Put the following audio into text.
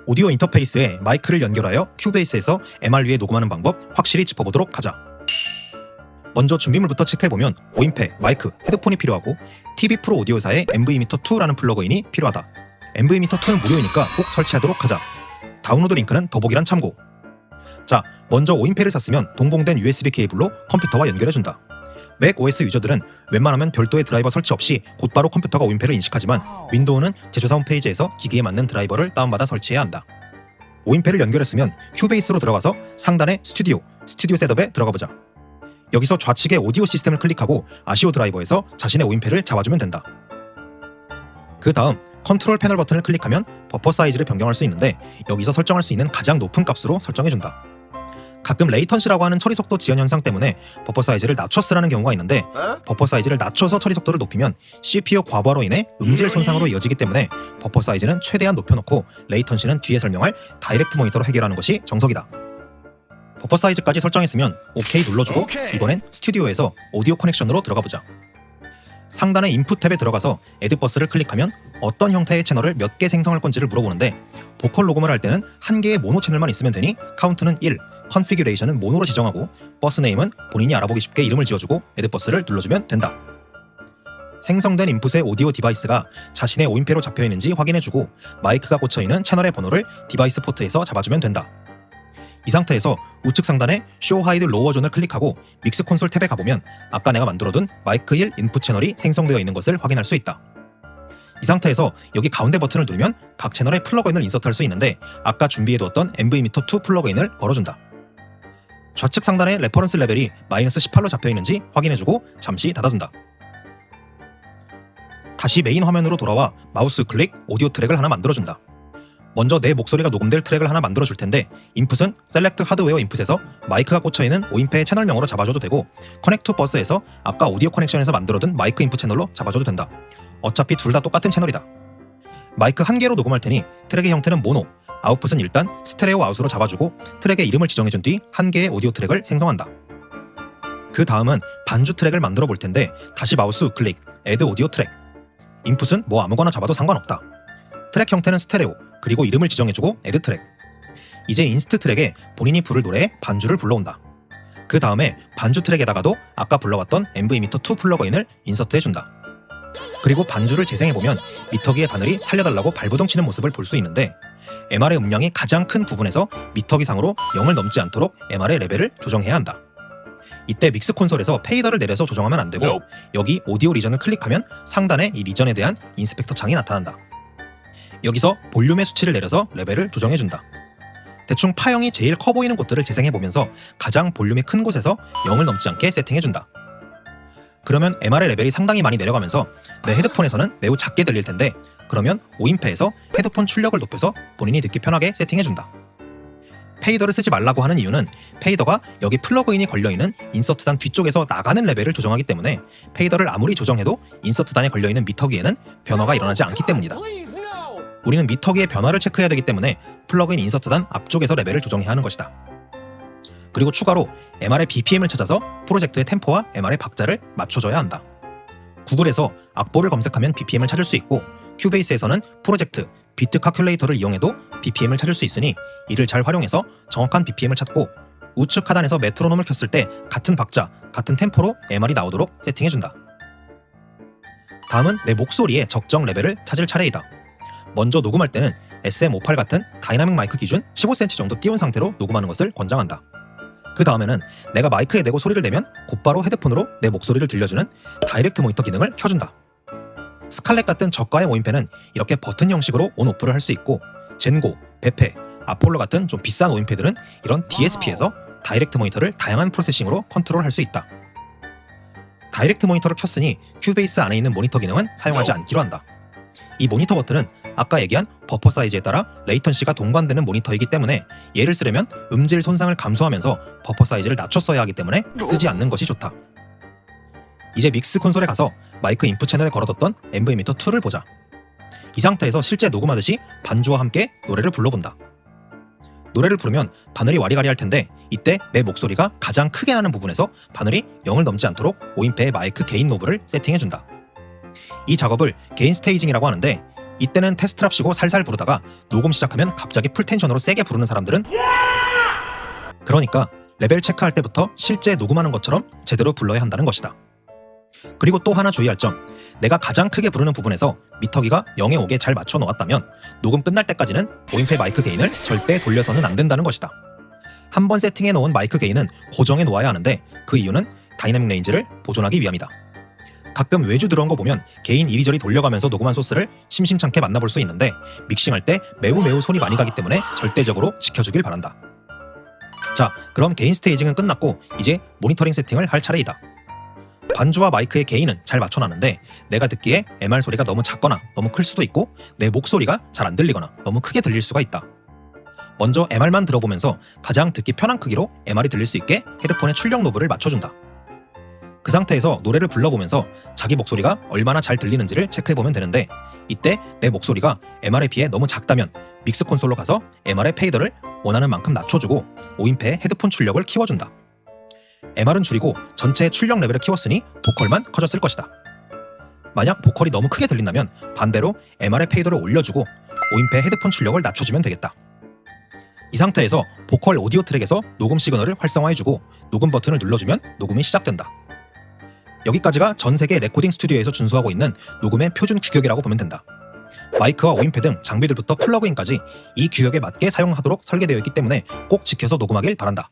오디오 인터페이스에 마이크를 연결하여 큐베이스에서 MR 위에 녹음하는 방법 확실히 짚어보도록 하자. 먼저 준비물부터 체크해보면 오인패, 마이크, 헤드폰이 필요하고 TV 프로 오디오사의 MV미터2라는 플러그인이 필요하다. MV미터2는 무료이니까 꼭 설치하도록 하자. 다운로드 링크는 더보기란 참고. 자, 먼저 오인패를 샀으면 동봉된 USB 케이블로 컴퓨터와 연결해준다. 맥 OS 유저들은 웬만하면 별도의 드라이버 설치 없이 곧바로 컴퓨터가 오인패를 인식하지만 윈도우는 제조사 홈페이지에서 기기에 맞는 드라이버를 다운받아 설치해야 한다. 오인패를 연결했으면 큐베이스로 들어가서 상단의 스튜디오 셋업에 들어가보자. 여기서 좌측의 오디오 시스템을 클릭하고 아시오 드라이버에서 자신의 오인패를 잡아주면 된다. 그 다음 컨트롤 패널 버튼을 클릭하면 버퍼 사이즈를 변경할 수 있는데 여기서 설정할 수 있는 가장 높은 값으로 설정해준다. 가끔 레이턴시라고 하는 처리 속도 지연 현상 때문에 버퍼 사이즈를 낮춰 쓰라는 경우가 있는데 버퍼 사이즈를 낮춰서 처리 속도를 높이면 CPU 과부하로 인해 음질 손상으로 이어지기 때문에 버퍼 사이즈는 최대한 높여놓고 레이턴시는 뒤에 설명할 다이렉트 모니터로 해결하는 것이 정석이다. 버퍼 사이즈까지 설정했으면 OK 눌러주고 이번엔 스튜디오에서 오디오 커넥션으로 들어가보자. 상단의 인풋 탭에 들어가서 애드 버스를 클릭하면 어떤 형태의 채널을 몇 개 생성할 건지를 물어보는데 보컬 녹음을 할 때는 한 개의 모노 채널만 있으면 되니 카운트는 1, 컨피규레이션은 모노로 지정하고 버스 네임은 본인이 알아보기 쉽게 이름을 지어주고 애드 버스를 눌러주면 된다. 생성된 인풋의 오디오 디바이스가 자신의 오인패로 잡혀있는지 확인해주고 마이크가 꽂혀있는 채널의 번호를 디바이스 포트에서 잡아주면 된다. 이 상태에서 우측 상단에 Show Hide Lower Zone을 클릭하고 믹스 콘솔 탭에 가보면 아까 내가 만들어둔 마이크 1 인풋 채널이 생성되어 있는 것을 확인할 수 있다. 이 상태에서 여기 가운데 버튼을 누르면 각 채널에 플러그인을 인서트할 수 있는데 아까 준비해두었던 MV미터2 플러그인을 걸어준다. 좌측 상단에 레퍼런스 레벨이 -18로 잡혀있는지 확인해주고 잠시 닫아둔다. 다시 메인 화면으로 돌아와 마우스 클릭 오디오 트랙을 하나 만들어준다. 먼저 내 목소리가 녹음될 트랙을 하나 만들어줄 텐데 인풋은 셀렉트 하드웨어 인풋에서 마이크가 꽂혀있는 오인패의 채널명으로 잡아줘도 되고 커넥 투 버스에서 아까 오디오 커넥션에서 만들어둔 마이크 인풋 채널로 잡아줘도 된다. 어차피 둘 다 똑같은 채널이다. 마이크 한 개로 녹음할 테니 트랙의 형태는 모노, 아웃풋은 일단 스테레오 아웃으로 잡아주고 트랙의 이름을 지정해준 뒤 한 개의 오디오 트랙을 생성한다. 그 다음은 반주 트랙을 만들어 볼 텐데 다시 마우스 우클릭, 애드 오디오 트랙. 인풋은 뭐 아무거나 잡아도 상관없다. 트랙 형태는 스테레오, 그리고 이름을 지정해주고 애드 트랙. 이제 인스트 트랙에 본인이 부를 노래에 반주를 불러온다. 그 다음에 반주 트랙에다가도 아까 불러왔던 MV미터2 플러그인을 인서트해준다. 그리고 반주를 재생해보면 미터기의 바늘이 살려달라고 발버둥 치는 모습을 볼 수 있는데 MR의 음량이 가장 큰 부분에서 미터기 상으로 0을 넘지 않도록 MR의 레벨을 조정해야 한다. 이때 믹스 콘솔에서 페이더를 내려서 조정하면 안 되고 여기 오디오 리전을 클릭하면 상단에 이 리전에 대한 인스펙터 창이 나타난다. 여기서 볼륨의 수치를 내려서 레벨을 조정해준다. 대충 파형이 제일 커 보이는 곳들을 재생해보면서 가장 볼륨이 큰 곳에서 0을 넘지 않게 세팅해준다. 그러면 MR의 레벨이 상당히 많이 내려가면서 내 헤드폰에서는 매우 작게 들릴 텐데 그러면 오인패에서 헤드폰 출력을 높여서 본인이 듣기 편하게 세팅해준다. 페이더를 쓰지 말라고 하는 이유는 페이더가 여기 플러그인이 걸려있는 인서트단 뒤쪽에서 나가는 레벨을 조정하기 때문에 페이더를 아무리 조정해도 인서트단에 걸려있는 미터기에는 변화가 일어나지 않기 때문이다. 우리는 미터기의 변화를 체크해야 되기 때문에 플러그인 인서트단 앞쪽에서 레벨을 조정해야 하는 것이다. 그리고 추가로 MR의 BPM을 찾아서 프로젝트의 템포와 MR의 박자를 맞춰줘야 한다. 구글에서 악보를 검색하면 BPM을 찾을 수 있고 큐베이스에서는 프로젝트 비트 카큘레이터를 이용해도 BPM을 찾을 수 있으니 이를 잘 활용해서 정확한 BPM을 찾고 우측 하단에서 메트로놈을 켰을 때 같은 박자, 같은 템포로 MR이 나오도록 세팅해준다. 다음은 내 목소리의 적정 레벨을 찾을 차례이다. 먼저 녹음할 때는 SM58 같은 다이나믹 마이크 기준 15cm 정도 띄운 상태로 녹음하는 것을 권장한다. 그 다음에는 내가 마이크에 대고 소리를 내면 곧바로 헤드폰으로 내 목소리를 들려주는 다이렉트 모니터 기능을 켜준다. 스칼렛 같은 저가의 오인패는 이렇게 버튼 형식으로 온 오프를 할 수 있고 젠고, 베페, 아폴로 같은 좀 비싼 오인패들은 이런 DSP에서 다이렉트 모니터를 다양한 프로세싱으로 컨트롤할 수 있다. 다이렉트 모니터를 켰으니 큐베이스 안에 있는 모니터 기능은 사용하지 않기로 한다. 이 모니터 버튼은 아까 얘기한 버퍼 사이즈에 따라 레이턴시가 동반되는 모니터이기 때문에 얘를 쓰려면 음질 손상을 감소하면서 버퍼 사이즈를 낮춰 써야 하기 때문에 쓰지 않는 것이 좋다. 이제 믹스 콘솔에 가서 마이크 인풋 채널에 걸어뒀던 MV미터2를 보자. 이 상태에서 실제 녹음하듯이 반주와 함께 노래를 불러본다. 노래를 부르면 바늘이 와리가리 할 텐데 이때 내 목소리가 가장 크게 나는 부분에서 바늘이 0을 넘지 않도록 오인패의 마이크 게인 노브를 세팅해준다. 이 작업을 게인 스테이징이라고 하는데 이때는 테스트랍시고 살살 부르다가 녹음 시작하면 갑자기 풀텐션으로 세게 부르는 사람들은 그러니까 레벨 체크할 때부터 실제 녹음하는 것처럼 제대로 불러야 한다는 것이다. 그리고 또 하나 주의할 점, 내가 가장 크게 부르는 부분에서 미터기가 0에 5개 잘 맞춰 놓았다면 녹음 끝날 때까지는 5인패 마이크 게인을 절대 돌려서는 안 된다는 것이다. 한번 세팅해 놓은 마이크 게인은 고정해 놓아야 하는데 그 이유는 다이내믹 레인지를 보존하기 위함이다. 가끔 외주 들어온 거 보면 게인 이리저리 돌려가면서 녹음한 소스를 심심찮게 만나볼 수 있는데 믹싱할 때 매우 손이 많이 가기 때문에 절대적으로 지켜주길 바란다. 자, 그럼 게인 스테이징은 끝났고 이제 모니터링 세팅을 할 차례이다. 반주와 마이크의 게인은 잘 맞춰놨는데 내가 듣기에 MR 소리가 너무 작거나 너무 클 수도 있고 내 목소리가 잘 안 들리거나 너무 크게 들릴 수가 있다. 먼저 MR만 들어보면서 가장 듣기 편한 크기로 MR이 들릴 수 있게 헤드폰의 출력 노브를 맞춰준다. 그 상태에서 노래를 불러보면서 자기 목소리가 얼마나 잘 들리는지를 체크해보면 되는데 이때 내 목소리가 MR에 비해 너무 작다면 믹스 콘솔로 가서 MR의 페이더를 원하는 만큼 낮춰주고 5인패의 헤드폰 출력을 키워준다. MR은 줄이고 전체의 출력 레벨을 키웠으니 보컬만 커졌을 것이다. 만약 보컬이 너무 크게 들린다면 반대로 MR의 페이더를 올려주고 5인패 헤드폰 출력을 낮춰주면 되겠다. 이 상태에서 보컬 오디오 트랙에서 녹음 시그널을 활성화해주고 녹음 버튼을 눌러주면 녹음이 시작된다. 여기까지가 전 세계 레코딩 스튜디오에서 준수하고 있는 녹음의 표준 규격이라고 보면 된다. 마이크와 5인패 등 장비들부터 플러그인까지 이 규격에 맞게 사용하도록 설계되어 있기 때문에 꼭 지켜서 녹음하길 바란다.